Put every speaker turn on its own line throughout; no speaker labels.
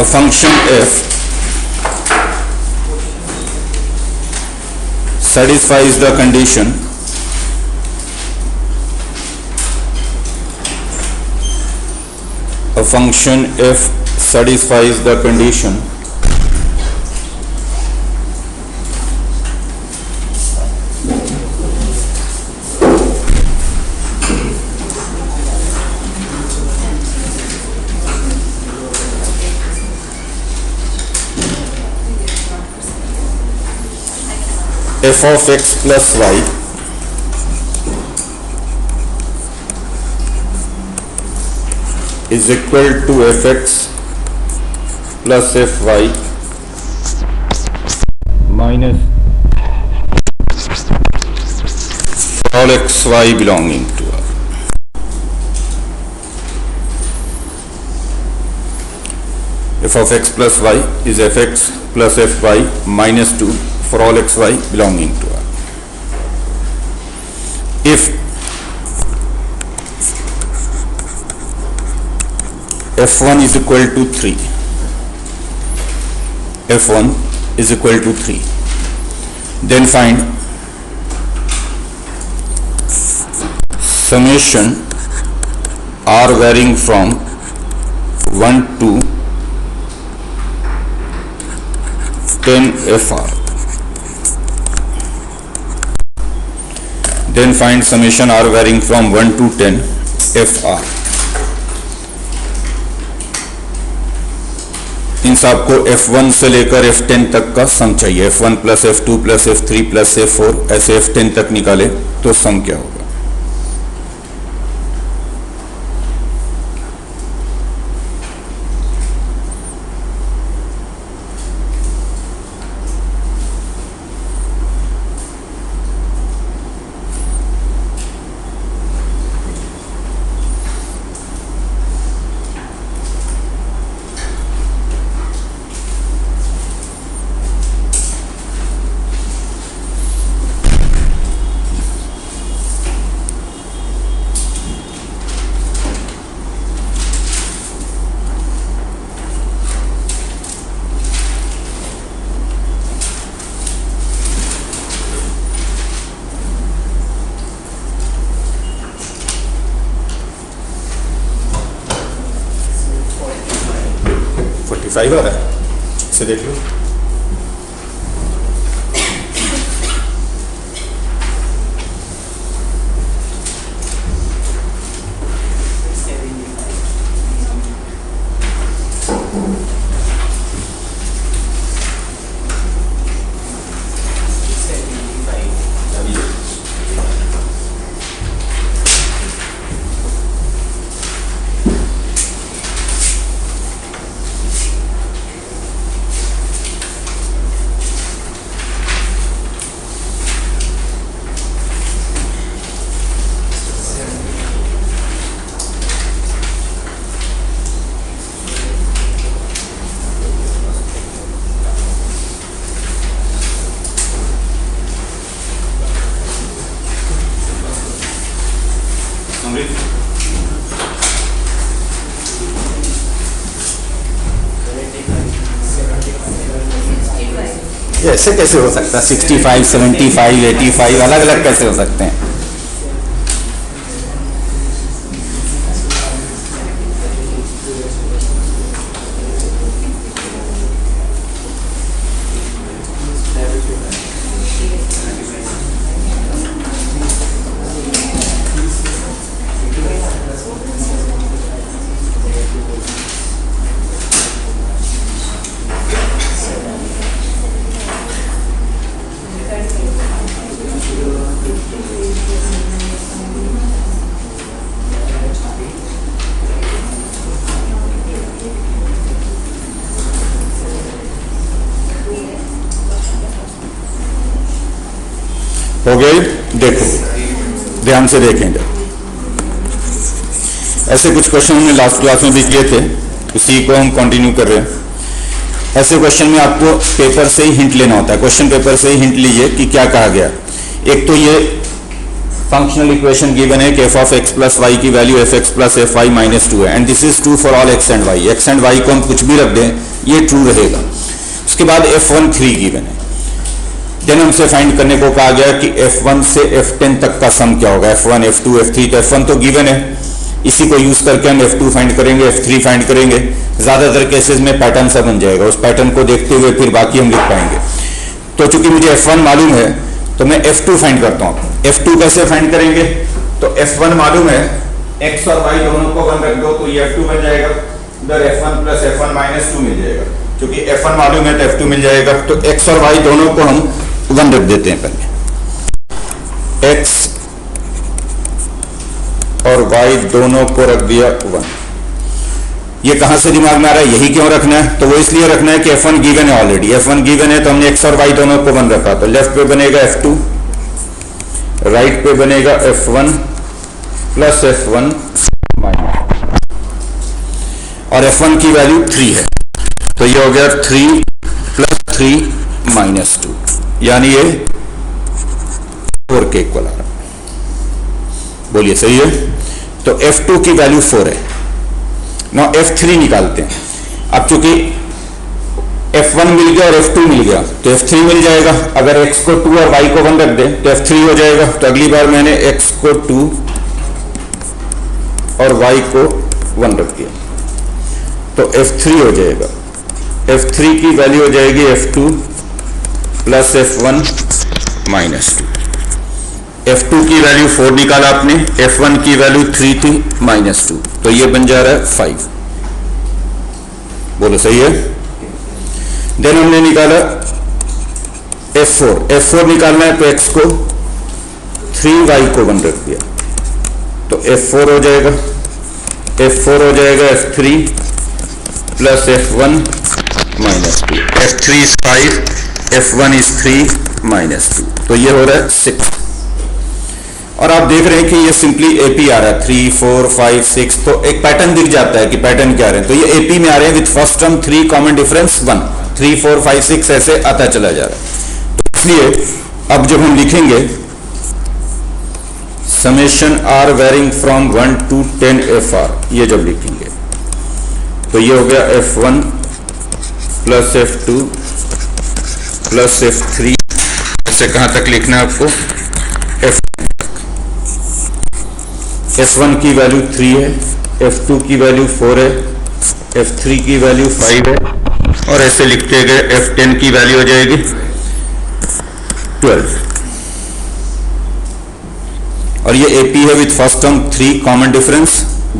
a function f satisfies the condition a function f satisfies the condition f of x plus y is equal to fx plus fy minus all xy belonging to R. f of x plus y is fx plus fy minus 2 for all xy belonging to R. If f1 is equal to 3, f1 is equal to 3, then find summation r varying from 1 to 10 fr. Then find summation r varying from 1 to 10 fr. Means आपको f1 से लेकर f10 तक का सम चाहिए, f1 plus f2 plus f3 plus f4 ऐसे f10 तक निकाले तो सम क्या होगा। फाइव आ रहा है, इसे देख लो। ऐसे कैसे हो सकता है? 65, 75, 85 अलग अलग कैसे हो सकते हैं? हो गई? देखो ध्यान से देखेंगे, ऐसे कुछ क्वेश्चन हमने लास्ट क्लास में भी किए थे, उसी को हम कंटिन्यू कर रहे हैं। ऐसे क्वेश्चन में आपको पेपर से ही हिंट लेना होता है, क्वेश्चन पेपर से ही हिंट लीजिए कि क्या कहा गया। एक तो ये फंक्शनल इक्वेशन गिवन है कि F of X plus Y की value F X plus F Y minus two है, and this is true for all X and Y. X and Y को हम कुछ भी रख दें ये ट्रू रहेगा। उसके बाद f13 गिवन है, देन हमसे फाइंड करने को कहा गया कि f1 से f10 तक का सम क्या होगा, f1 f2 f3। तो f1 तो गिवन है, इसी को यूज करके हम f2 फाइंड करेंगे, f3 फाइंड करेंगे। ज्यादातर केसेस में पैटर्न सा बन जाएगा, उस पैटर्न को देखते हुए फिर बाकी हम लिख पाएंगे। तो चूंकि मुझे f1 मालूम है तो मैं f2 फाइंड करता हूं। f2 कैसे फाइंड करेंगे, तो f1 मालूम है, x और y दोनों को 1 रख दो तो ये f2 बन जाएगा, उधर f1 प्लस f1 माइनस 2 मिल जाएगा। क्योंकि f1 मालूम है तो f2 मिल जाएगा। तो x और y दोनों को हम 1 रख देते हैं पहले, x और y दोनों को रख दिया 1। ये कहां से दिमाग में आ रहा है, यही क्यों रखना है, तो वो इसलिए रखना है कि f1 गिवन है ऑलरेडी। f1 गिवन है तो हमने x और y दोनों को 1 रखा, तो लेफ्ट पे बनेगा f2, राइट पे बनेगा f1 प्लस f1 माइनस, और f1 की वैल्यू 3 है, तो ये हो गया 3 प्लस 3 माइनस 2, यानी ये 4 के इक्वल आ रहा है। बोलिए सही है। तो f2 की वैल्यू 4 है। ना f3 निकालते हैं। अब चूंकि f1 मिल गया और f2 मिल गया तो f3 मिल जाएगा। अगर x को 2 और y को 1 रख दे तो f3 हो जाएगा। तो अगली बार मैंने x को 2 और y को 1 रख दिया तो f3 हो जाएगा। f3 की वैल्यू हो जाएगी f2 plus f1 minus 2। f2 की वैल्यू 4 निकाला आपने, f1 की वैल्यू 3 थी माइनस 2, तो ये बन जा रहा है 5। बोलो सही है। देन हमने निकाला f4 निकालना है तो x को 3y को 1 रख दिया तो f4 हो जाएगा। f4 हो जाएगा f3 plus f1 minus 2। f3 is 5, f1 is 3 minus 2, तो ये हो रहा है 6। और आप देख रहे हैं कि ये सिंपली एपी आ रहा है 3 4 5 6, तो एक पैटर्न दिख जाता है कि पैटर्न क्या आ रहे हैं। तो ये एपी में आ रहे हैं with first term 3 common difference 1, 3 4 5 6 ऐसे आता चला जा रहा है। तो इसलिए अब जब हम लिखेंगे summation r varying from 1 to 10 fr, ये जब लिखेंगे तो ये हो गया f1 plus f2 plus f3, ऐसे कहां तक लिखना है आपको, f1 की वैल्यू 3 है, f2 की वैल्यू 4 है, f3 की वैल्यू 5 है, और ऐसे लिखते गए f10 की वैल्यू हो जाएगी 12। और ये AP है with first term 3 common difference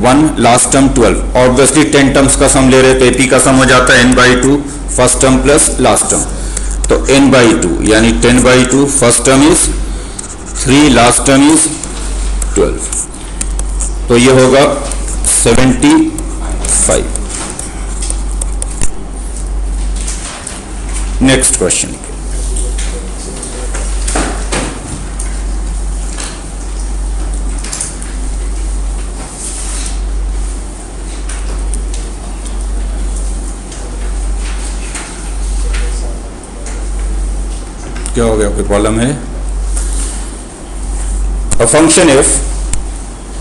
1, last term 12। Obviously 10 terms का सम ले रहे तो AP का सम हो जाता है n/2 first term plus last term, तो n/2 यानी 10/2 first term is 3, last term is 12, तो ये होगा 75। नेक्स्ट क्वेश्चन, क्या हो गया, कोई प्रॉब्लम है? A function f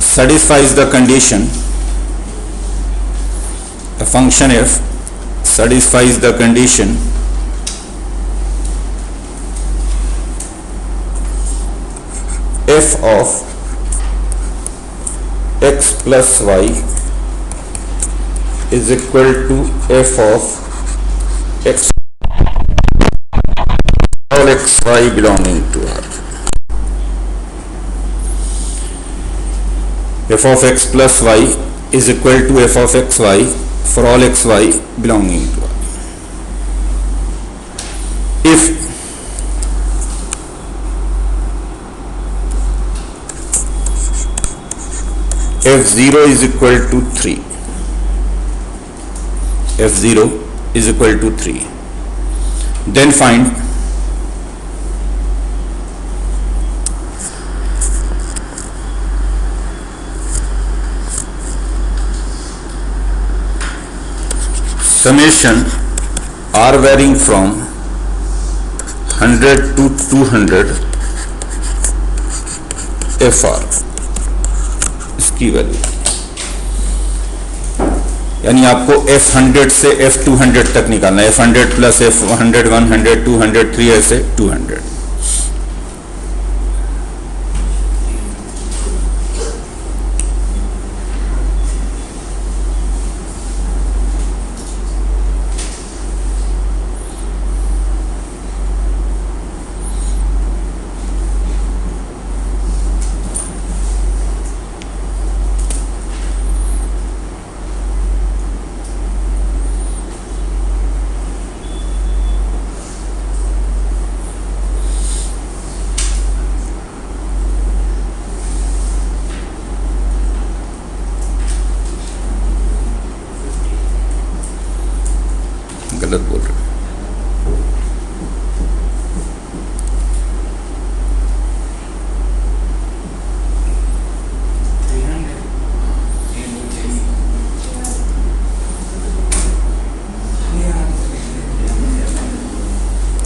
satisfies the condition, a function f satisfies the condition f of x plus y is equal to f of x all x y belonging to R. f of x plus y is equal to f of x y for all x y belonging to R. If f0 is equal to 3, f0 is equal to 3, then find summation r varying from 100 to 200 F R, इसकी value, यानी आपको F100 से F200 तक निकालना है। F100 plus F100, 100, 200, 3 ऐसे 200। गलत बोल रहे हैं।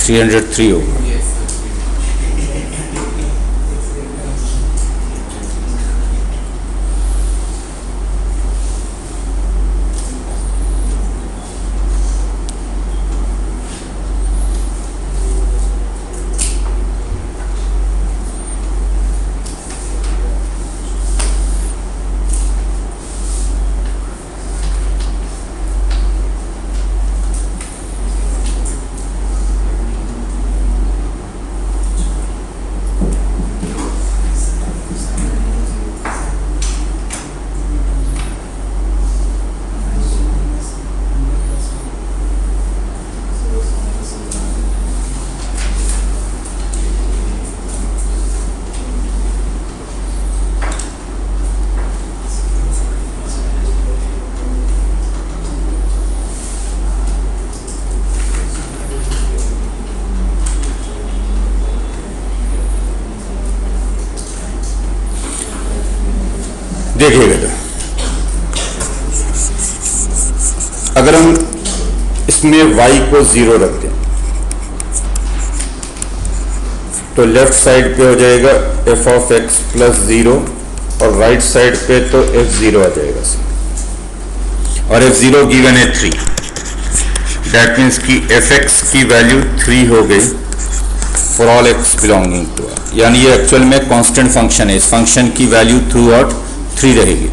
थ्री 303 होगा। देखिएगा, अगर हम इसमें y को 0 रख दें तो लेफ्ट साइड पे हो जाएगा f ऑफ x प्लस 0 और राइट साइड पे तो f0 आ जाएगा और f0 गिवन है 3। दैट मीन्स कि fx की वैल्यू 3 हो गई for all x belonging to r, यानी ये एक्चुअल में कांस्टेंट फंक्शन है। इस फंक्शन की वैल्यू थ्रू आउट 3 रहेगी।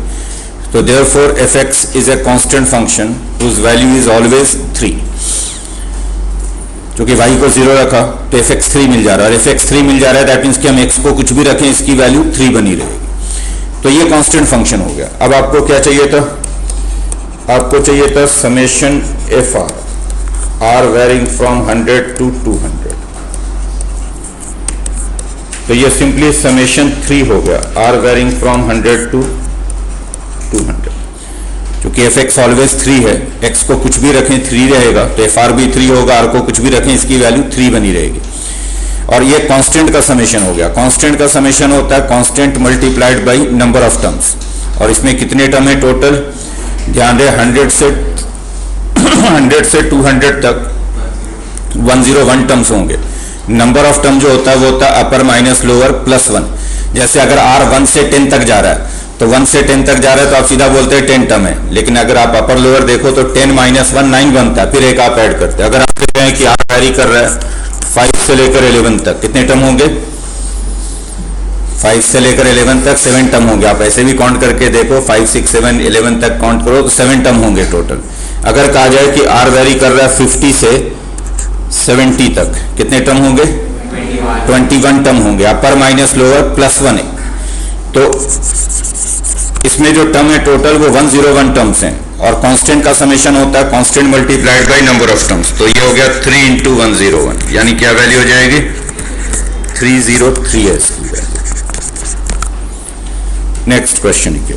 तो therefore fx is a constant function whose value is always 3। क्योंकि y को 0 रखा तो fx 3 मिल जा रहा है और fx 3 मिल जा रहा है, दैट मीन्स कि हम x को कुछ भी रखें इसकी वैल्यू 3 बनी रहेगी। तो ये कांस्टेंट फंक्शन हो गया। अब आपको क्या चाहिए था? आपको चाहिए था summation f r varying from 100 to 200। तो ये सिंपली समेशन 3 हो गया, आर वेरिंग फ्रॉम 100 to 200। क्योंकि fx ऑलवेज 3 है, x को कुछ भी रखें 3 रहेगा, तो fr भी 3 होगा, r को कुछ भी रखें इसकी वैल्यू 3 बनी रहेगी। और ये कांस्टेंट का समेशन हो गया। कांस्टेंट का समेशन होता है constant multiplied by number of terms. और इसमें कितने टर्म है टोटल? ध्यान दें, 100 से 200 तक 101 टर्म्स होंगे। नंबर ऑफ टर्म जो होता है वो होता है अपर माइनस लोअर प्लस 1। जैसे अगर r 1 से 10 तक जा रहा है तो 1 से 10 तक जा रहा है तो आप सीधा बोलते हैं 10 टर्म है। लेकिन अगर आप अपर लोअर देखो तो 10 माइनस 1 9 बनता है, फिर एक आप ऐड करते हैं। अगर आप कहते हैं कि r वैरी कर रहा है 5 से लेकर 11 तक, कितने टर्म होंगे? 5 से लेकर 11 तक 7 टर्म होंगे। आप ऐसे भी काउंट करके देखो, 5 6 7 11 तक काउंट करो तो 7 टर्म होंगे टोटल। अगर कहा जाए कि r वैरी कर रहा है 50 से 70 तक, कितने टर्म होंगे? 21 टर्म होंगे। अपर माइनस लोअर प्लस 1 है। तो इसमें जो टर्म है टोटल वो 101 टर्म्स हैं और कांस्टेंट का समेशन होता है constant multiplied by number of terms. तो ये हो गया 3 into 101, यानी क्या वैल्यू हो जाएगी? 303 है इसकी वैल्यू। नेक्स्ट क्वेश्चन के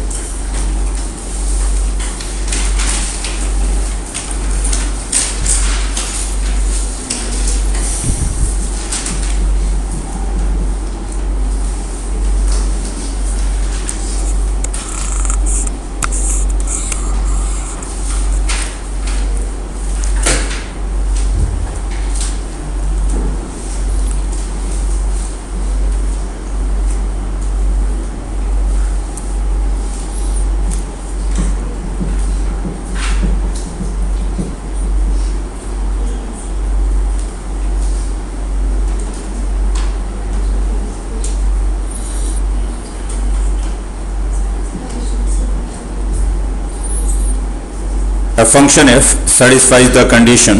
function f satisfies the condition,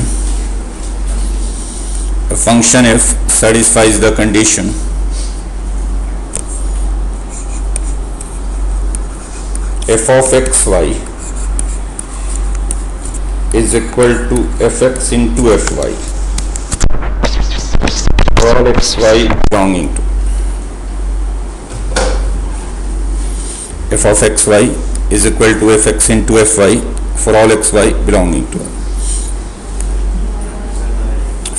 a function f satisfies the condition f of x y is equal to fx into fy for all x y belonging to f of x y is equal to fx into fy for all x y belonging to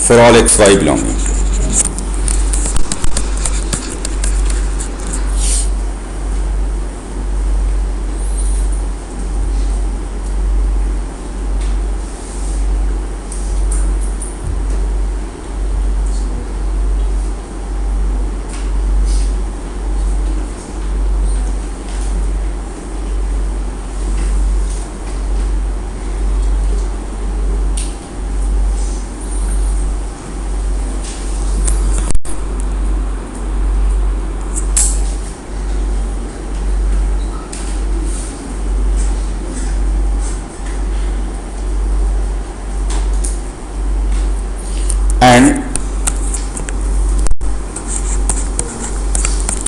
for all x y belonging to and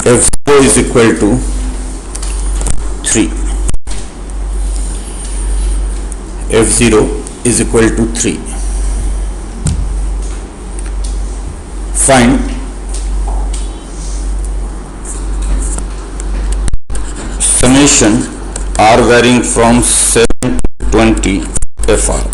f0 is equal to 3. f0 is equal to 3. Find summation r varying from 7 to 20 fr.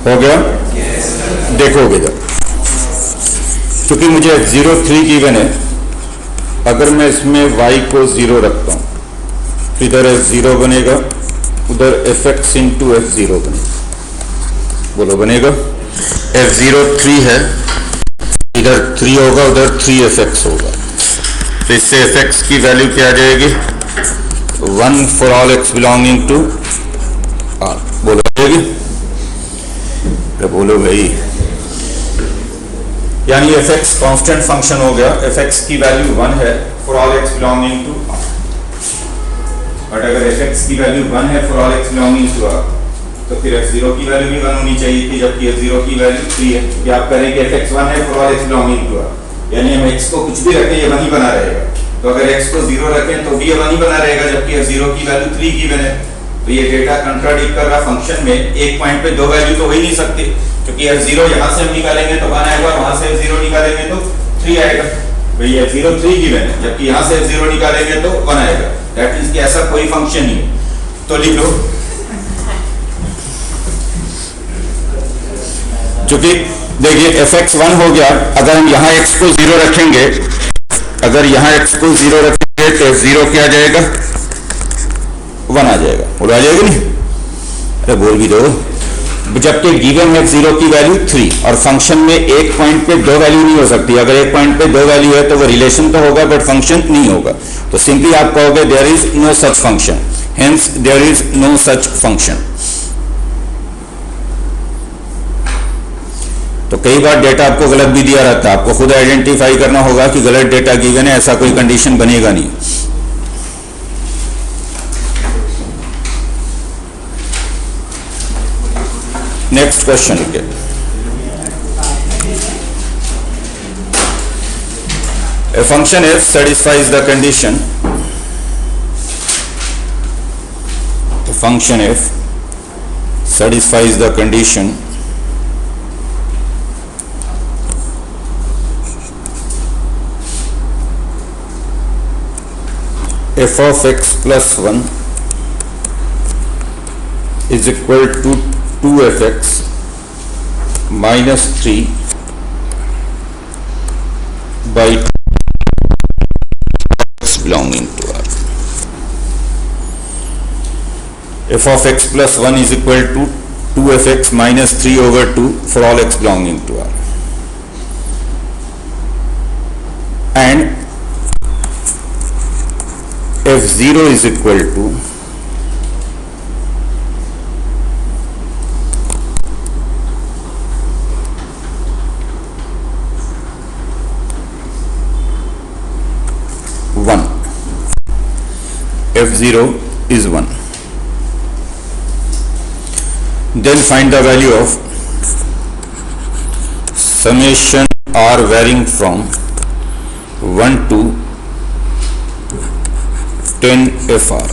हो गया? देखोगे जब, क्योंकि मुझे f03 given है, अगर मैं इसमें y को 0 रखता हूं तो इधर f0 बनेगा, उधर fx इंटू f0 बनेगा। बोलो बनेगा? f03 है, इधर 3 होगा, उधर 3fx होगा, तो इससे fx की वैल्यू क्या आ जाएगी? 1 for all x belonging to r। बोलो जाएगी? बोलो भाई, यानी fx कांस्टेंट फंक्शन हो गया, fx की वैल्यू 1 है for all x belonging to r। But अगर fx की वैल्यू 1 है for all x belonging to r, तो फिर f0 की वैल्यू भी 1 होनी चाहिए थी, जबकि f0 की वैल्यू 3 है। कि आप करें कि fx 1 है for all x belonging to r, यानी हम x को कुछ भी रखें ये 1 ही बना रहेगा। तो अगर x को 0 रखें तो भी ये 1 ही बना रहेगा, जबकि f0 की वैल्यू 3 गिवन है। तो ये डेटा कंट्राडिक्ट कर रहा फंक्शन में, एक पॉइंट पे दो वैल्यू तो हो ही नहीं सकती, क्योंकि f0 यहाँ से हम निकालेंगे तो 1 आएगा, वहां से f0 निकालेंगे तो 3 आएगा। भाई f0 3 गिवन है, जबकि यहाँ से f0 निकालेंगे तो 1 आएगा। दैट मींस कि ऐसा कोई फंक्शन नहीं है। तो लिख लो, क्योंकि देखिए fx 1 हो गया, अगर हम यहाँ x को 0 रखेंगे, अगर यहाँ x को 0 रखेंगे तो f0 क्या आ जाएगा? 1 आ जाएगा। बोलो आ जाएगा नहीं? अरे बोल भी दो, जबकि गिवन है जीरो की वैल्यू 3 और फंक्शन में एक पॉइंट पे दो वैल्यू नहीं हो सकती। अगर एक पॉइंट पे दो वैल्यू है तो वो रिलेशन तो होगा बट फंक्शन नहीं होगा। तो सिंपली आप कहोगे there is no such function, hence there is no such function. तो कई बार डेटा आपको गलत भी दिया रहता है, आपको खुद आइडेंटिफाई करना होगा कि गलत डेटा गिवन है, ऐसा कोई कंडीशन बनेगा नहीं। नेक्स्ट क्वेश्चन लिखिए। A function f satisfies the condition. A function f satisfies the condition f of x plus 1 is equal to 2fx minus 3 by x belonging to R. F of x plus 1 is equal to 2fx minus 3 over 2 for all x belonging to R. And f0 is equal to f0 is 1. Then find the value of summation r varying from 1 to 10 fr.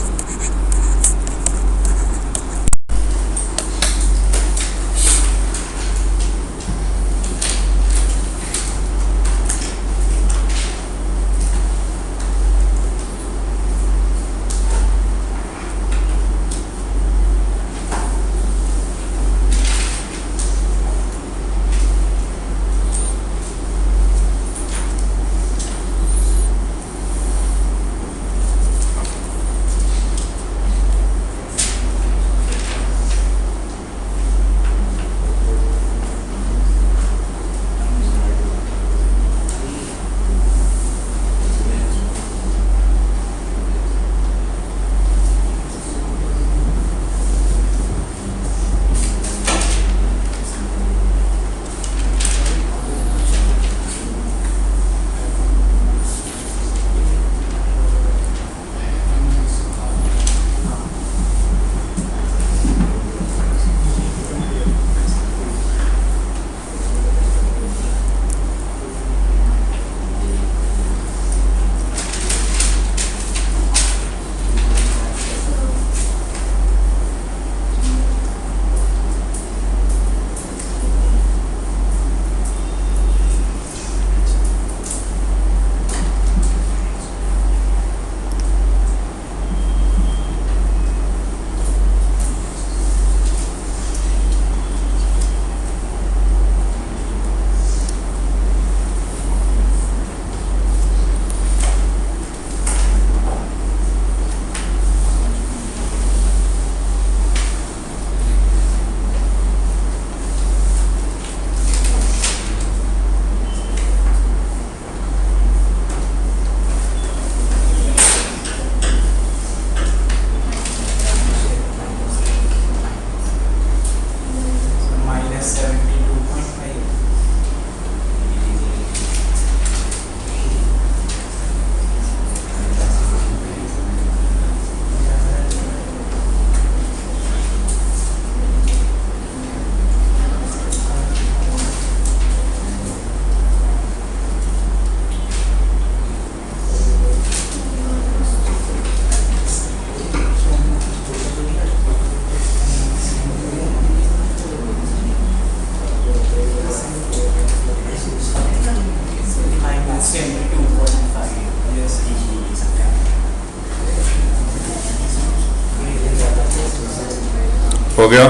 हो गया?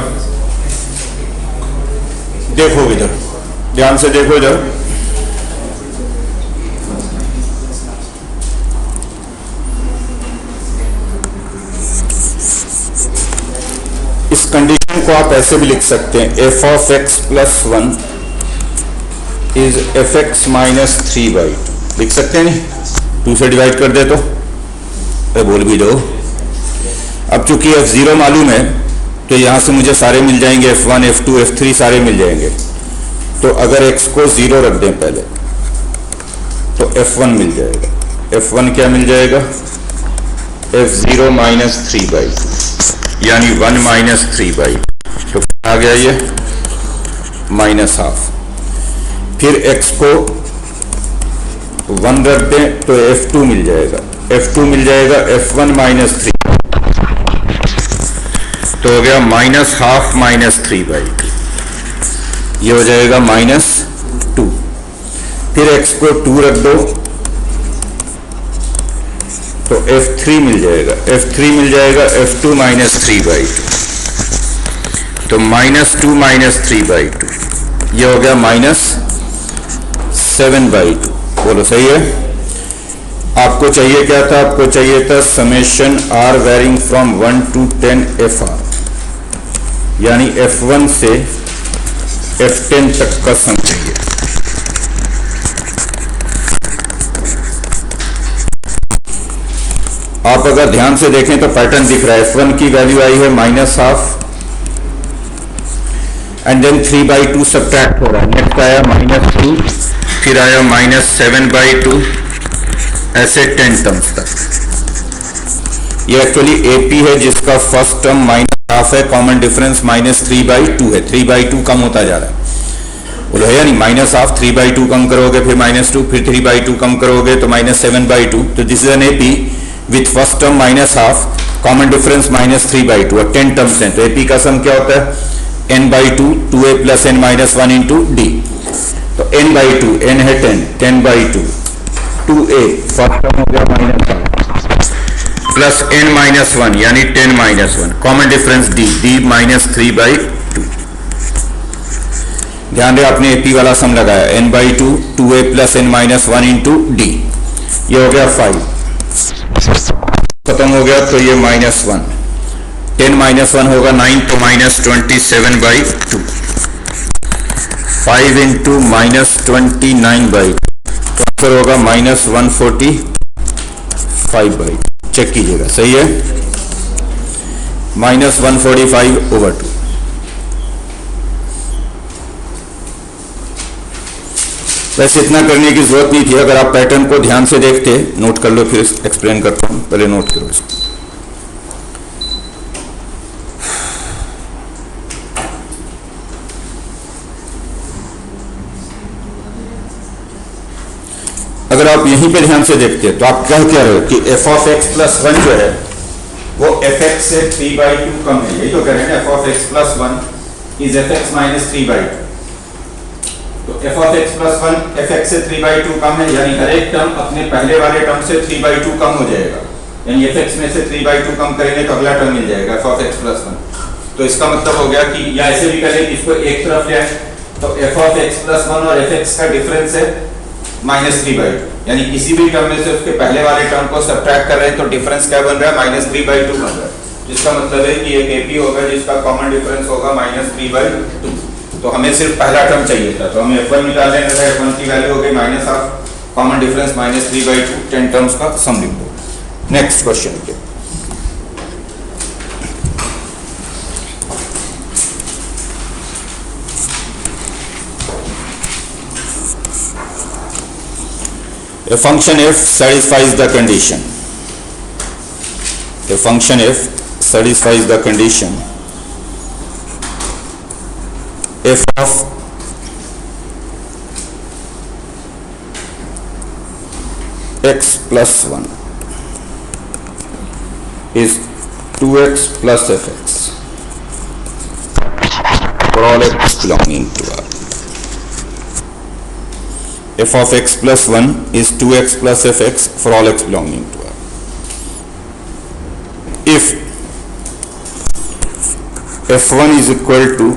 देखो इधर, ध्यान से देखो इधर। इस condition को आप ऐसे भी लिख सकते हैं, F of X plus 1 is F x minus 3/2 लिख सकते हैं नहीं, 2 से डिवाइड कर दे तो बोल भी दो। अब चूंकि f0 मालूम है तो यहां से मुझे सारे मिल जाएंगे, f1 f2 f3 सारे मिल जाएंगे। तो अगर x को 0 रख दें पहले तो f1 मिल जाएगा। f1 क्या मिल जाएगा, f0 माइनस 3/2 यानी 1 माइनस 3/2। तो आ गया ये माइनस हाफ। फिर x को 1 रख दें तो f2 मिल जाएगा, f2 मिल जाएगा f1 माइनस 3, तो हो गया माइनस हाफ माइनस 3/2, ये हो जाएगा -2। फिर x को 2 रख दो तो f3 मिल जाएगा, f3 मिल जाएगा f2 माइनस 3/2, तो -2 माइनस 3/2, ये हो गया -7/2। बोलो सही है। आपको चाहिए क्या था, आपको चाहिए था summation r varying from 1 to 10 fr, यानी f1 से f10 तक का सम चाहिए। आप अगर ध्यान से देखें तो पैटर्न दिख रहा है, f1 की वैल्यू आई है -1/2 एंड देन 3/2 सब्ट्रैक्ट हो रहा है, नेक्स्ट आया -2, फिर आया -7/2, ऐसे 10 टर्म्स तक। ये एक्चुअली एपी है जिसका फर्स्ट टर्म -1/2 है, कॉमन डिफरेंस -3/2 है, 3/2 कम होता जा रहा है। बोलो है या नहीं, -1/2 3/2 कम करोगे, फिर -2, फिर 3/2 कम करोगे तो -7/2। तो this is an AP with first term -1/2, common difference -3/2 और 10 टर्म्स हैं। तो एपी का सम क्या होता है, n/2 2a plus n minus 1 into D. तो n/2, n है 10, 10/2 2a फर्स्ट टर्म हो गया -1 प्लस n माइनस 1 यानी 10 minus 1, common difference d, d -3/2। ध्यान दे आपने एपी वाला सम लगाया, n/2 2a plus n minus 1 into D, ये हो गया 5, खत्म हो गया। तो ये -1, 10 माइनस 1 होगा 9, तो -27/2, 5 इंटू -29/2, तो आंसर होगा -145/2। चेक कीजिएगा, सही है, -145/2। वैसे इतना करने की जरूरत नहीं थी, अगर आप पैटर्न को ध्यान से देखते, नोट कर लो फिर एक्सप्लेन करता हूं, पहले नोट करो इसको। अगर आप यहीं पे ध्यान से देखते हैं तो आप क्या कह रहे हो कि f ऑफ x प्लस 1 जो है वो fx से 3/2 कम है, यही तो कह रहे हैं, f of x plus 1 is fx minus 3/2। तो f of x plus 1 fx से 3/2 कम है, यानी हर एक टर्म अपने पहले वाले टर्म से 3/2 कम हो जाएगा, यानी fx में से 3/2 कम करेंगे तो अगला टर्म मिल जाएगा f ऑफ x प्लस 1। तो इसका मतलब हो गया कि, या ऐसे भी करें इसको एक तरफ ले आए, तो f ऑफ x प्लस 1 और fx का डिफरेंस है -3/2, यानी किसी भी टर्म में से उसके पहले वाले टर्म को सब्ट्रैक्ट कर रहे हैं तो डिफरेंस क्या बन रहा है, -3/2 बन रहा है, जिसका मतलब है कि एक एपी होगा जिसका कॉमन डिफरेंस होगा -3/2। तो हमें सिर्फ पहला टर्म चाहिए था, तो हमें f1 निकालने का, f1 की वैल्यू हो गई -1/2, कॉमन डिफरेंस -3/2, 10 टर्म्स का सम लिख दो। नेक्स्ट क्वेश्चन के a function f satisfies the condition, a function f satisfies the condition f of x plus 1 is 2x plus fx for all x belonging to R. f of x plus 1 is 2x plus fx for all x belonging to R. If f1 is equal to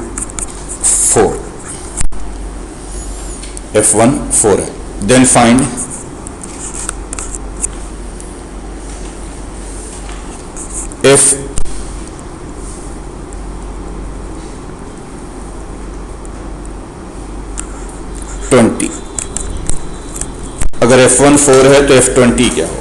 4, f1 4 है, then find f अगर F1 4 है तो F20 क्या होगा?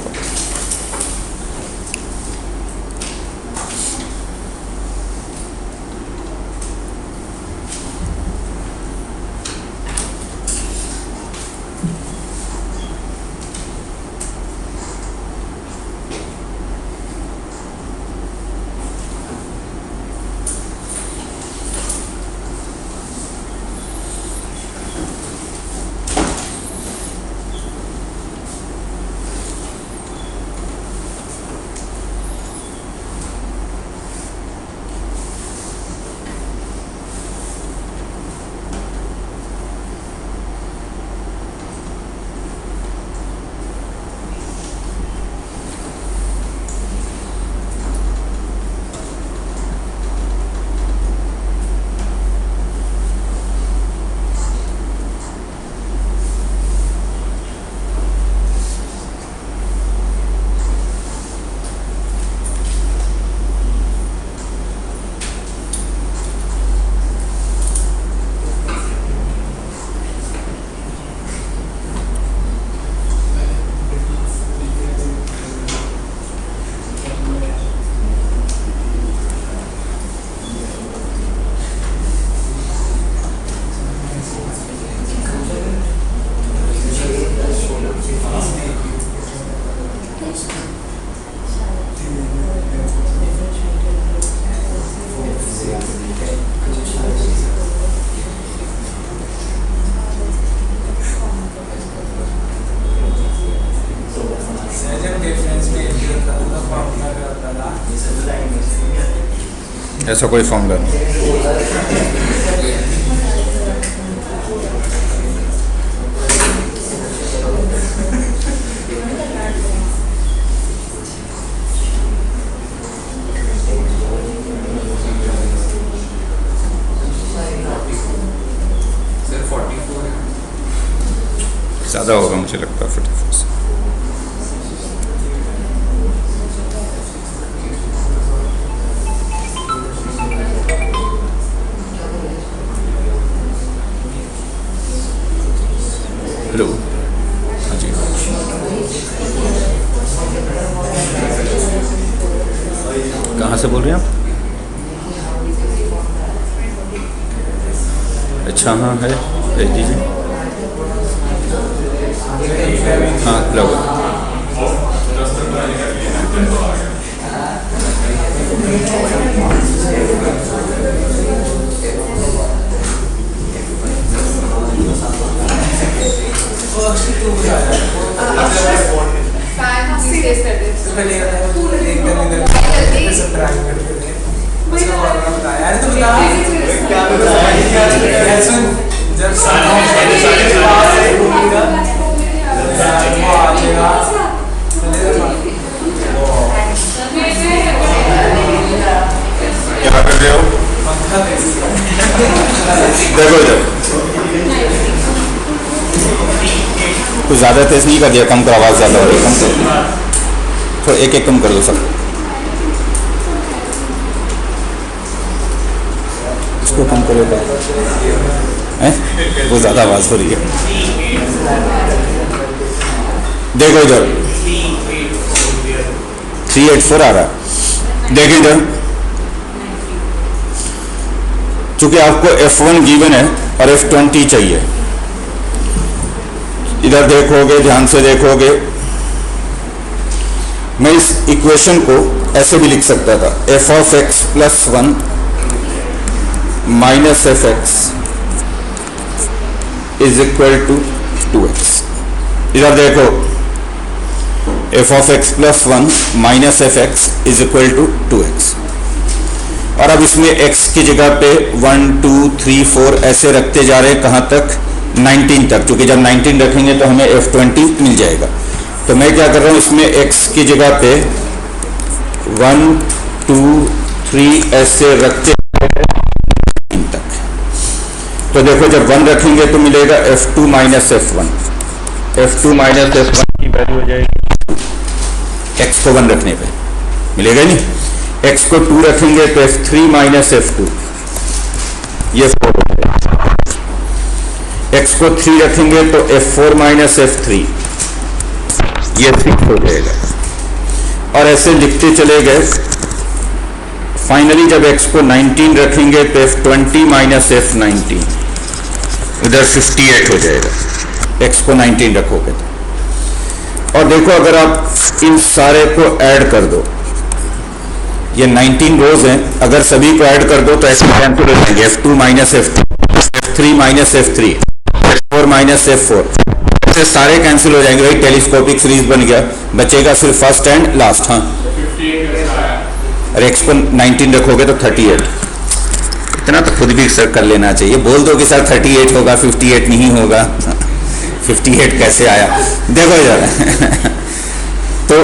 ऐसा कोई formula नहीं। ज़्यादा होगा मुझे लगता है 44 से। हेलो, हाँ जी, कहाँ से बोल रहे हैं आप? अच्छा, हाँ है, भेज दीजिए। हाँ लो, क्या कर रहे हो? देखो इधर, कुछ ज़्यादा तेज नहीं कर दिया, कम कर, आवाज़ ज़्यादा हो रही है, कम कर, थोड़ा एक एक कम कर दो सब, इसको कम करो हैं, वो ज़्यादा आवाज़ हो रही है। देखो इधर 384 आ रहा है, देखिए इधर, चूंकि आपको F1 गिवन है और F20 चाहिए, इधर देखोगे, ध्यान से देखोगे, मैं इस इक्वेशन को ऐसे भी लिख सकता था, f of x plus 1 minus f x is equal to 2x। इधर देखो, f of x plus 1 minus f x is equal to 2x, और अब इसमें x की जगह पे 1 2 3 4 ऐसे रखते जा रहे हैं, कहाँ तक? 19 तक, क्योंकि जब 19 रखेंगे तो हमें F20 मिल जाएगा। तो मैं क्या कर रहा हूँ, इसमें x की जगह पे 1 2 3 ऐसे रखते तक। तो देखो, जब 1 रखेंगे तो मिलेगा F2 minus F1, F2 minus F1 की वैल्यू हो जाएगी x को 1 रखने पे, मिलेगा नहीं? x को 2 रखेंगे तो F3 माइनस F2, ये 4 हो जाएगा। x को 3 रखेंगे तो F4 माइनस F3, ये 6 हो जाएगा। और ऐसे लिखते चले गए। फाइनली जब x को 19 रखेंगे तो f20 माइनस f19 उधर 58 हो जाएगा, x को 19 रखोगे तो। और देखो अगर आप इन सारे को ऐड कर दो, ये 19 रोज हैं, अगर सभी को ऐड कर दो तो ऐसे कैंसिल हो जाएंगे, f2 minus f2, f3 minus f3, f4 minus f4, ऐसे सारे कैंसिल हो जाएंगे। भाई टेलीस्कोपिक सीरीज बन गया, बचेगा सिर्फ फर्स्ट एंड लास्ट। हाँ, और x को 19 रखोगे तो 38। इतना तो खुद भी सर कर लेना चाहिए, बोल दो कि सर 38 होगा, 58 नहीं होगा। 58 कैसे आया, देखो इधर। तो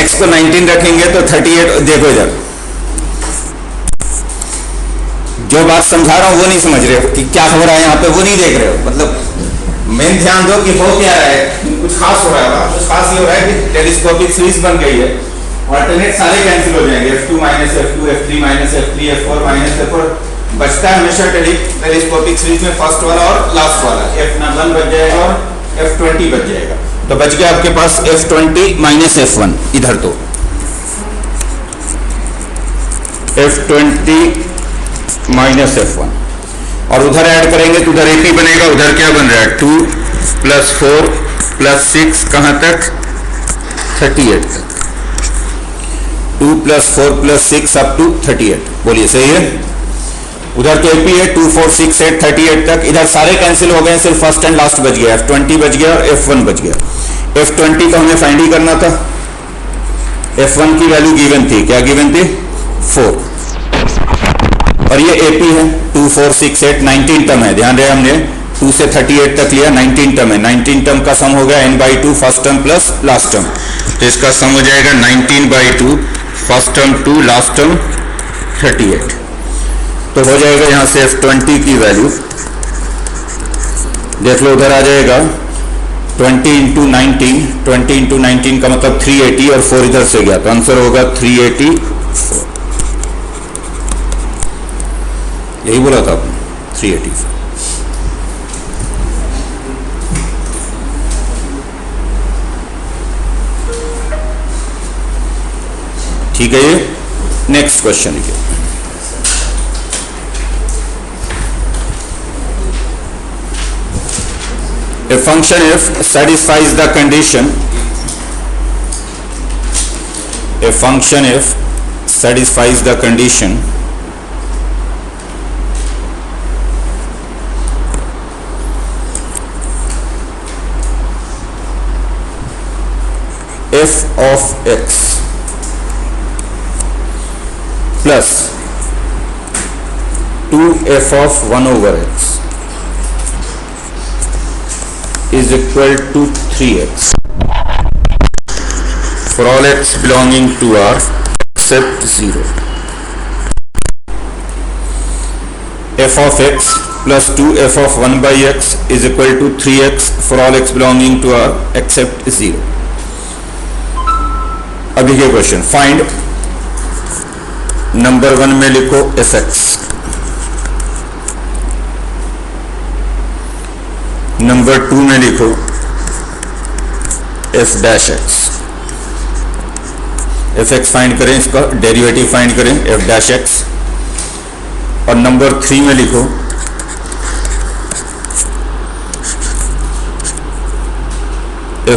x को 19 रखेंगे तो 38, देखो इधर जो बात समझा रहा हूं वो नहीं समझ रहे हो कि क्या हो रहा है यहाँ पे, वो नहीं देख रहे हो। मतलब मेन ध्यान दो कि हो क्या रहा है, कुछ खास हो रहा है। कुछ खास ये हो रहा है कि टेलीस्कोपिक सीरीज बन गई है, ऑल्टरनेट सारे कैंसिल हो जाएंगे, f2 minus f2, f3 minus f3, f4 minus f4। बचता है हमेशा टेलीस्कोपिक सीरीज में फर्स्ट वाला और लास्ट वाला, f1 बच जाएगा और f20 बच जाएगा। तो बच गया आपके पास f20 माइनस f1, इधर तो f20 माइनस f1, और उधर ऐड करेंगे तो उधर AP बनेगा। उधर क्या बन रहा है, 2 + 4 + 6 कहां तक, 38 तक। 2 + 4 + 6 अप टू 38, बोलिए सही है। उधर तो AP है 2 4 6 8 38 तक। इधर सारे कैंसिल हो गए, सिर्फ फर्स्ट एंड लास्ट बच गया, f20 बच गया और f1 बच गया। f20 का हमें फाइंड ही करना था, f1 की वैल्यू गिवन थी, क्या गिवन थी, 4, और ये AP है 2 4 6 8 19 टर्म है। ध्यान रहे हमने 2 से 38 तक लिया, 19 टर्म है। 19 टर्म का सम हो गया n/2 first term plus last term, तो इसका सम हो जाएगा 19/2 first term to last term 38। तो हो जाएगा यहां से f20 की वैल्यू, देख लो उधर आ जाएगा 20 × 19, 20 × 19 का मतलब 380 और 4 इधर से गया तो आंसर होगा 384। यही बोला था आपने, 384। ठीक है, ये नेक्स्ट क्वेश्चन है। A function f satisfies the condition, a function f satisfies the condition f of x plus 2f of 1 over x is equal to 3x for all x belonging to R except 0. f of x plus 2f of 1 by x is equal to 3x for all x belonging to R except 0. अभी ये question, find number 1 में लिखो fx, number 2 में लिखो f dash x, fx find करें, इसका derivative find करें f dash x, और नंबर 3 में लिखो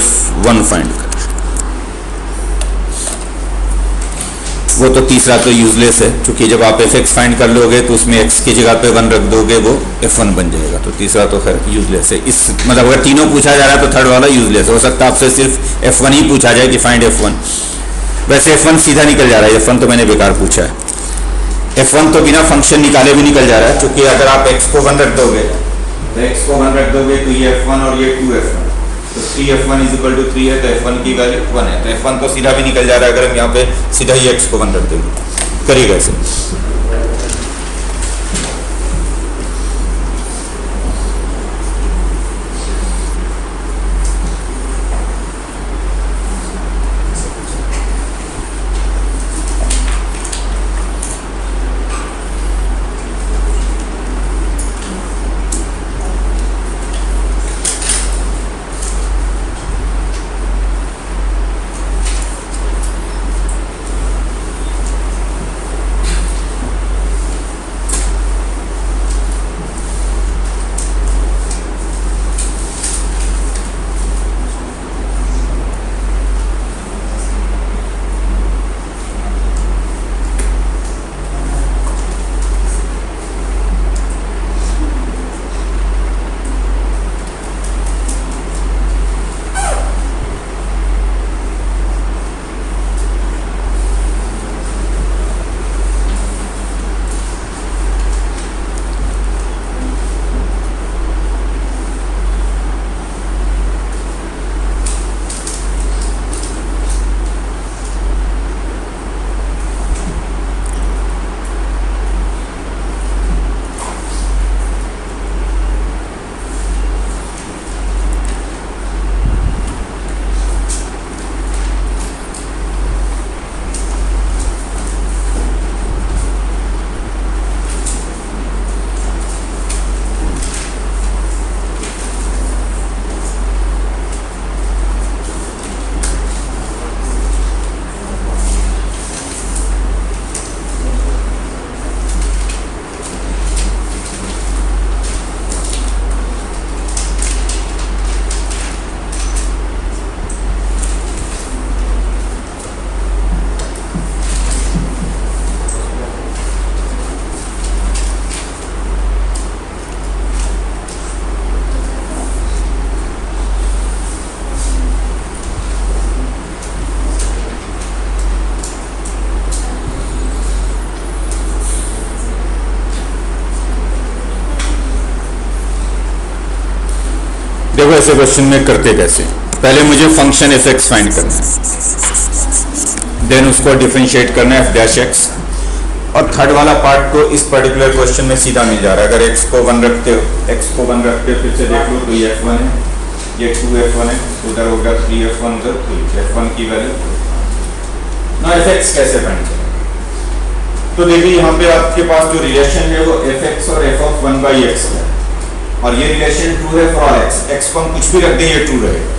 f1 फाइंड करें। वो तो तीसरा तो यूजलेस है, क्योंकि जब आप fx फाइंड कर लोगे तो उसमें x की जगह पे 1 रख दोगे, वो f1 बन जाएगा। तो तीसरा तो खैर यूजलेस है। इस मतलब अगर तीनों पूछा जा रहा है तो थर्ड वाला यूजलेस हो सकता है, आपसे सिर्फ f1 ही पूछा जाए कि फाइंड f1। वैसे f1 सीधा निकल जा रहा है, f1 तो मैंने बेकार पूछा है। f1 तो बिना फंक्शन निकाले भी निकल जा रहा है, क्योंकि अगर आप x को 1 रख दोगे तो x को 1 रख दोगे तो ये f1 और ये 2f1, तो 3f1 = 3 है, तो f1 की वैल्यू 1 है। तो f1 तो सीधा भी निकल जा रहा है अगर हम यहाँ पे सीधा ही x को 1 रख देंगे। करिएगा इसे। ऐसे क्वेश्चन में करते कैसे। पहले मुझे फंक्शन एफ एक्स फाइंड करना है, देन उसको डिफरेंशिएट करना है एफ डैश एक्स, और थर्ड वाला पार्ट तो इस पर्टिकुलर क्वेश्चन में सीधा मिल जा रहा है। अगर x को 1 रखते हो, फिर से देख लो तो ये f1 है, ये 2f1 है, उधर होगा 3f1, उधर 3f1 की वैल्यू ना fx कैसे फाइंड करें। तो देखिए यहाँ पे आपके पास जो रिलेशन है वो fx और f ऑफ 1/x है, और ये रिलेशन ट्रू है फॉर ऑल x को हम कुछ भी रख दें ये ट्रू रहेगा।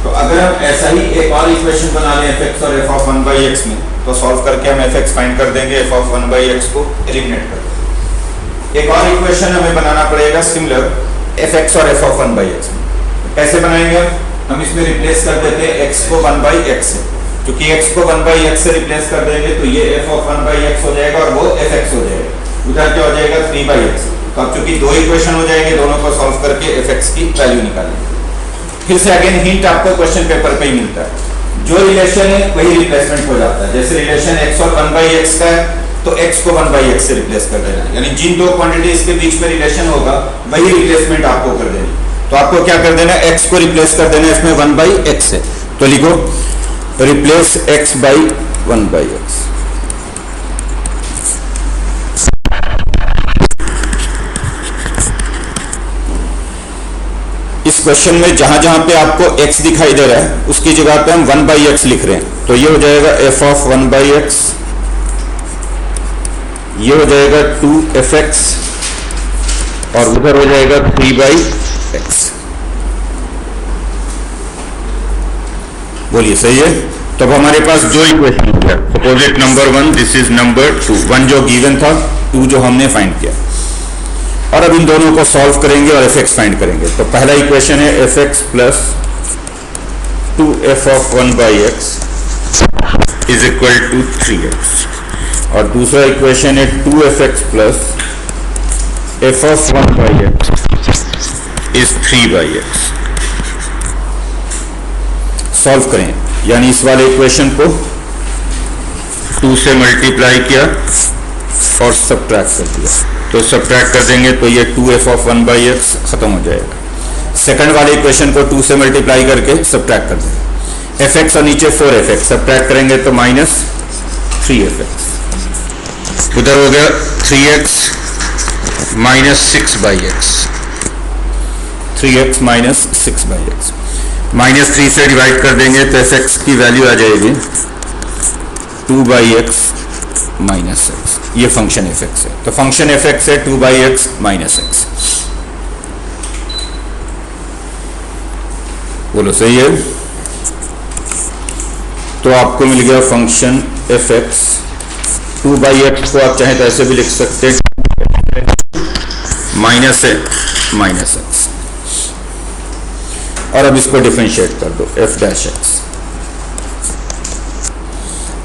तो अगर हम ऐसा ही एक और इक्वेशन बना लें fx और f ऑफ 1/x में, तो सॉल्व करके हम fx फाइंड कर देंगे, f ऑफ 1/x को एलिमिनेट कर देंगे। एक और इक्वेशन हमें बनाना पड़ेगा सिमिलर fx और f ऑफ 1/x में। कैसे बनाएंगे हम इसमें रिप्लेस कर देते हैं x को 1/x से, क्योंकि x को 1/x से रिप्लेस कर देंगे तो ये f ऑफ 1/x हो जाएगा और वो fx हो जाएगा, उधर क्या हो जाएगा 3/x। तो अब चूंकि दो इक्वेशन हो जाएंगे, दोनों को सॉल्व करके fx की वैल्यू निकालेंगे। फिर से अगेन हिंट आपको क्वेश्चन पेपर पे ही मिलता है, जो रिलेशन है वही रिप्लेसमेंट हो जाता है। जैसे रिलेशन x और 1/x का है तो x को 1/x से रिप्लेस कर देना, यानी जिन दो क्वांटिटीज के बीच में रिलेशन होगा वही रिप्लेसमेंट आपको कर देनी। तो आपको क्या कर देना है, x को रिप्लेस कर देना है इसमें 1/x से, तो लिखो रिप्लेस x बाई 1/x। इस क्वेश्चन में जहां जहां पे आपको x दिखाई दे रहा है उसकी जगह पे हम 1/x लिख रहे हैं, तो ये हो जाएगा f ऑफ 1/x, ये हो जाएगा 2fx, और उधर हो जाएगा 3/x। बोलिए सही है। तो अब हमारे पास दो इक्वेशन हो गया, opposite number 1, this is number 2, 1 जो गिवन था, 2 जो हमने फाइंड किया, और अब इन दोनों को सॉल्व करेंगे और fx फाइंड करेंगे। तो पहला इक्वेशन है fx plus 2f of 1/x is equal to 3x, और दूसरा इक्वेशन है 2fx plus f of 1/x is 3/x। Solve करें, यानी इस वाले इक्वेशन को 2 से मल्टीप्लाई किया और सबट्रैक्ट कर दिया, तो सबट्रैक्ट कर देंगे तो ये 2f ऑफ 1/x खत्म हो जाएगा। सेकंड वाले इक्वेशन को 2 से मल्टीप्लाई करके सबट्रैक्ट कर देंगे, fx और नीचे 4fx, सबट्रैक्ट करेंगे तो माइनस 3fx, उधर हो गया 3x minus 6/x, 3x minus 6/x, -3 से डिवाइड कर देंगे तो fx की वैल्यू आ जाएगी 2/x माइनस x। ये फंक्शन fx है, तो फंक्शन fx है 2/x माइनस x। बोलो सही है। तो आपको मिल गया फंक्शन fx, 2/x को आप चाहे तो ऐसे भी लिख सकते हैं, माइनस x, और अब इसको डिफरेंशिएट कर दो f डैश x।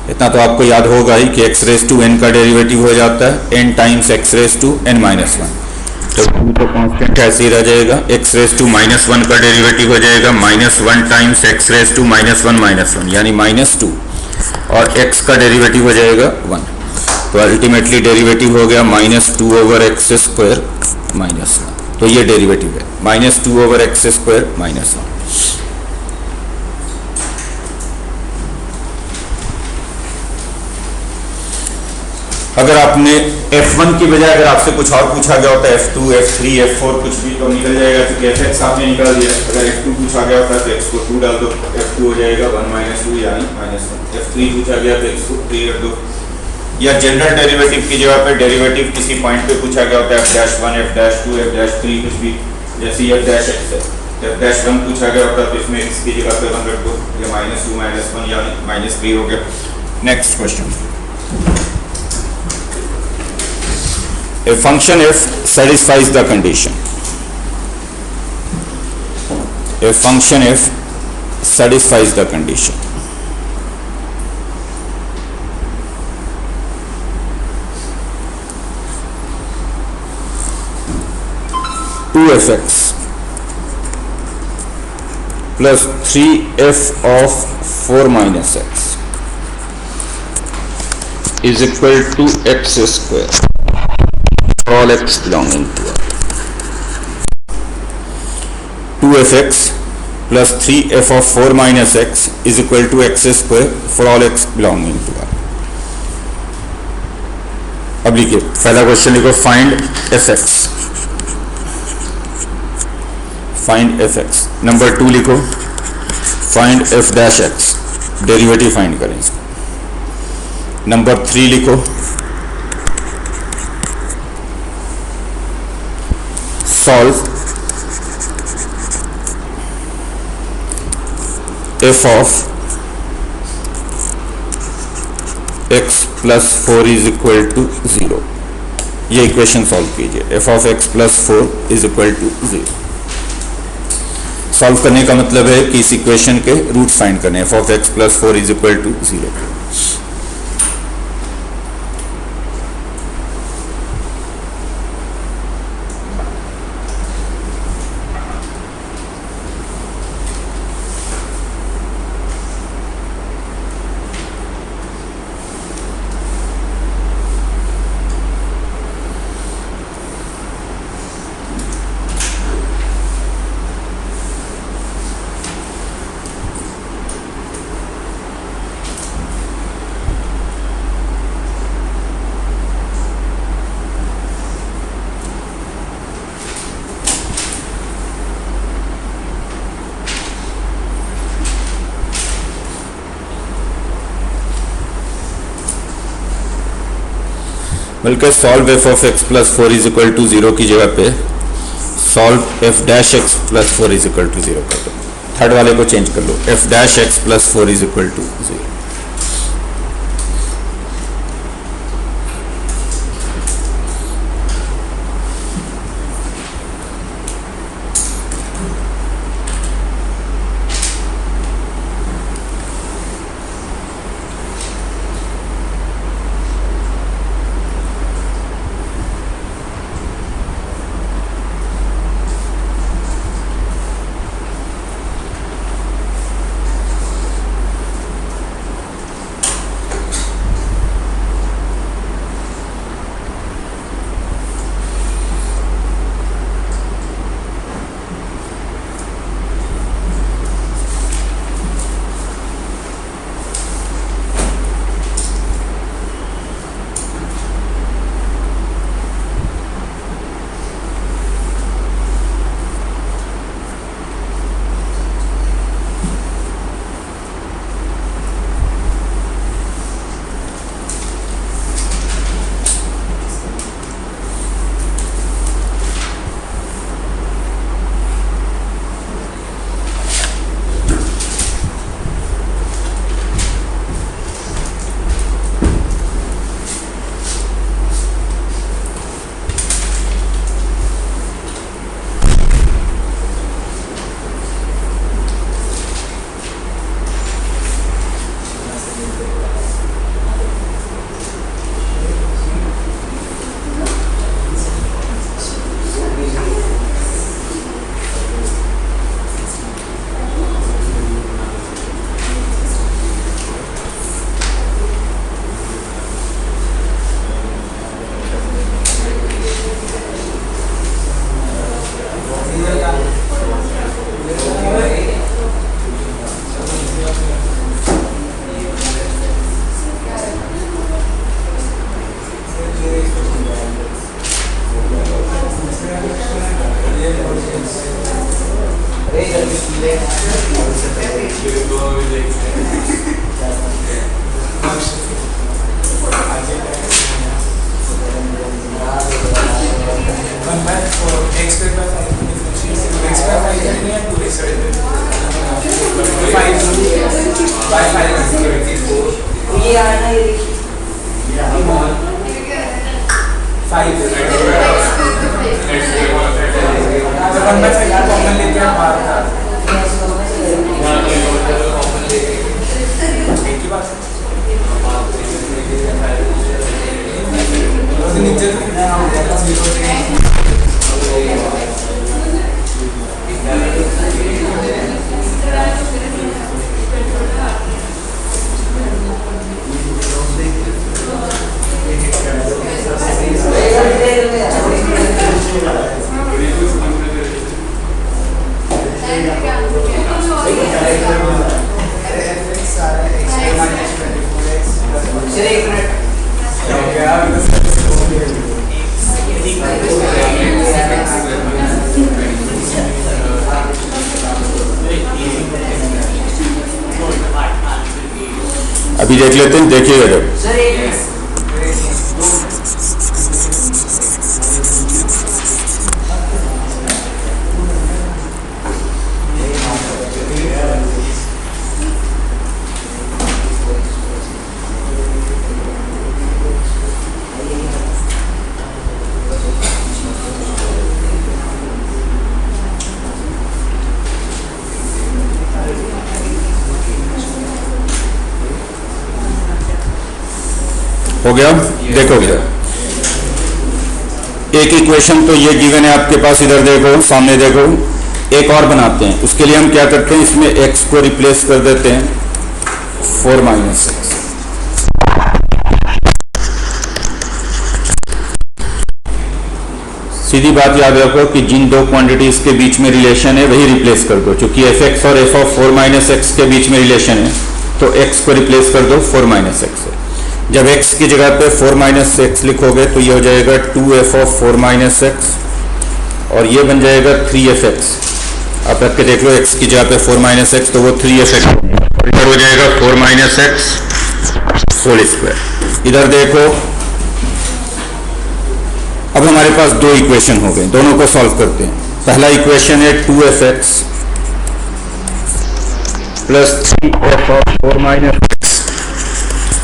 इतना तो आपको याद होगा ही कि x रेज टू n का डेरिवेटिव हो जाता है n times x raise to n minus 1, तो 2 तो कांस्टेंट ऐसे ही रह जाएगा, x रेज टू -1 का डेरिवेटिव हो जाएगा -1 टाइम्स x रेज टू -1 यानी -2, और x का डेरिवेटिव हो जाएगा 1, तो अल्टीमेटली डेरिवेटिव हो गया -2 ओवर x स्क्वायर माइनस 1। तो ये डेरिवेटिव है -2 ओवर x स्क्वायर माइनस 1। अगर आपने f1 की बजाय अगर आपसे कुछ और पूछा गया होता है f2, f3, f4 कुछ भी, तो निकल जाएगा, क्योंकि fx आपने निकाल दिया। अगर f2 पूछा गया होता है तो x को 2 डाल दो, f2 हो जाएगा 1 - 2 यानी -1। f3 पूछा गया तो x को 3 रख दो, या जनरल डेरिवेटिव की जगह पे डेरिवेटिव किसी पॉइंट पे पूछा गया होता है f'1, f'2, f'3 कुछ भी, जैसे f डैश है, f'1 पूछा गया होता है तो इसमें x की जगह पे 1 रख दो, या -2 -1 यानी -3 हो गया। Next question, a function f satisfies the condition, a function f satisfies the condition, two fx plus 3f of 4 minus x is equal to x square, all x belonging to r। 2 2f(x) plus 3f of 4 minus x is equal to x square for all x belonging to R. अब लिखिए, पहला question लिखो, find fx, find fx. Number 2 लिखो, find f dash x, derivative find करें इसका. Number 3 लिखो, solve f of x plus 4 is equal to 0. ये equation solve कीजिए. f of x plus 4 is equal to 0. Solve करने का मतलब है कि इस इक्वेशन के रूट्स फाइंड करने. f of x plus 4 is equal to 0. बल्कि solve f of x plus 4 is equal to 0 की जगह पे solve f dash x plus 4 is equal to 0 कर दो. थर्ड वाले को चेंज कर लो, f dash x plus 4 is equal to 0. देख लेते हैं, देखिएगा जब।
सर एक मिनट,
हो गया, देखो इधर एक इक्वेशन तो ये गिवन है आपके पास, इधर देखो सामने देखो। एक और बनाते हैं, उसके लिए हम क्या करते हैं, इसमें x को रिप्लेस कर देते हैं 4 माइनस एक्स। सीधी बात याद रखो कि जिन दो क्वांटिटीज के बीच में रिलेशन है वही रिप्लेस कर दो। चूंकि fx और f ऑफ 4 माइनस एक्स के बीच में रिलेशन है तो x को रिप्लेस कर दो 4 माइनस एक्स से। जब x की जगह पे 4 माइनस एक्स लिखोगे तो ये हो जाएगा 2f ऑफ 4 माइनस एक्स और ये बन जाएगा 3fx। आप रख के देख लो, x की जगह पे 4 माइनस एक्स तो वो 3fx और इधर हो जाएगा 4 माइनस एक्स होल स्क्वायर। इधर देखो, अब हमारे पास दो इक्वेशन हो गए, दोनों को सॉल्व करते हैं। पहला इक्वेशन है 2fx plus 3f of 4 minus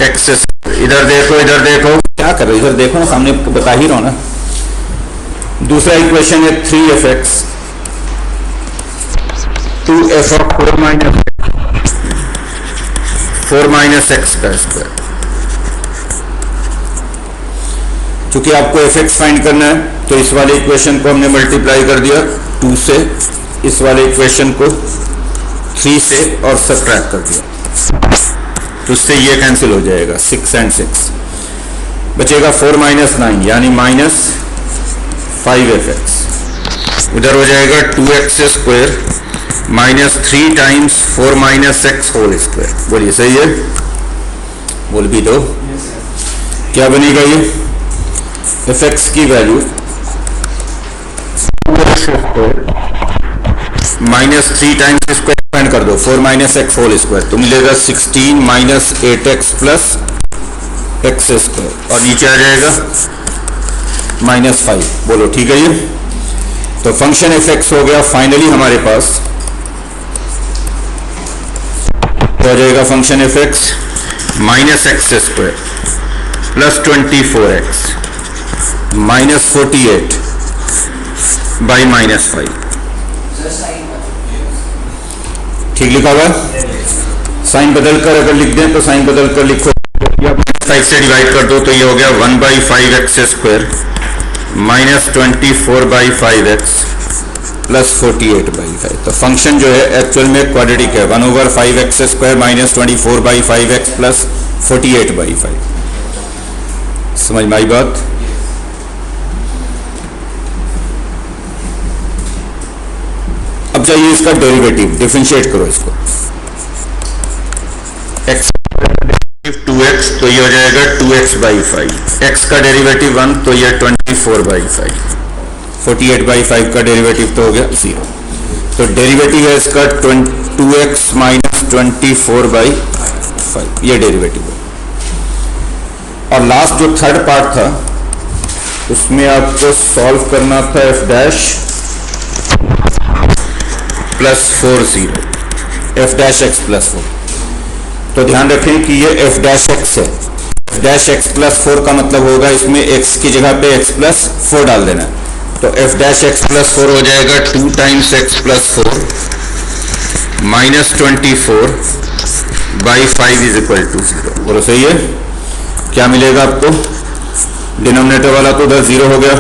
x. इधर देखो क्या कर रहे हो, इधर देखो ना, सामने बता ही रहा हूं ना। दूसरा इक्वेशन है 3fx 2f of 4 minus x का स्क्वायर। चूंकि आपको fx फाइंड करना है तो इस वाले इक्वेशन को हमने मल्टीप्लाई कर दिया 2 से, इस वाले इक्वेशन को 3 से और सब्ट्रैक्ट कर दिया तो उससे ये कैंसिल हो जाएगा, 6 and 6 बचेगा 4 माइनस 9 यानी माइनस 5fx। उधर हो जाएगा 2x square minus 3 times 4 minus x whole square. बोलिए सही है, बोल भी दो। क्या बनेगा ये, fx की value 2x square minus 3 times square find कर दो 4 माइनस एक्स होल स्क्वायर तो मिलेगा 16 minus 8x plus x square और नीचे आ जाएगा माइनस 5। बोलो ठीक है ये। तो फंक्शन fx हो गया फाइनली हमारे पास, तो हो जाएगा function fx minus x square plus 24x minus 48 by minus 5। ठीक लिखा हुआ, साइन बदल कर अगर लिख दें तो साइन बदल कर लिखो, या 5 से डिवाइड कर दो तो ये हो गया 1/5x square minus 24/5x plus 48/5। तो फंक्शन जो है एक्चुअल में क्वाड्रेटिक है, 1/5x square minus 24/5x plus 48/5। समझ में आई बात। अब चाहिए इसका डेरिवेटिव, डिफरेंशिएट करो इसको। x 2x तो ये हो जाएगा 2x/5, x का डेरिवेटिव 1 तो ये 24/5, 48/5 का डेरिवेटिव तो हो गया 0। तो डेरिवेटिव है इसका 2x माइनस 24/5, ये डेरिवेटिव है। और लास्ट जो थर्ड पार्ट था उसमें आपको सॉल्व करना था f dash plus 40 f dash x plus 4। तो ध्यान रखें कि ये f डैश x है, f डैश x प्लस 4 का मतलब होगा इसमें x की जगह पे x प्लस 4 डाल देना। तो f डैश x प्लस 4 हो जाएगा 2 times x plus 4 minus 24/5 is equal to 0। बोलो सही है। क्या मिलेगा आपको, डिनोमिनेटर वाला तो उधर 0 हो गया,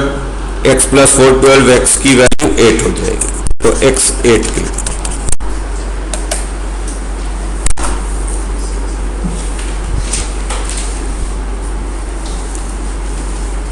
x प्लस 4 12, x की वैल्यू 8 हो जाएगी तो x 8 की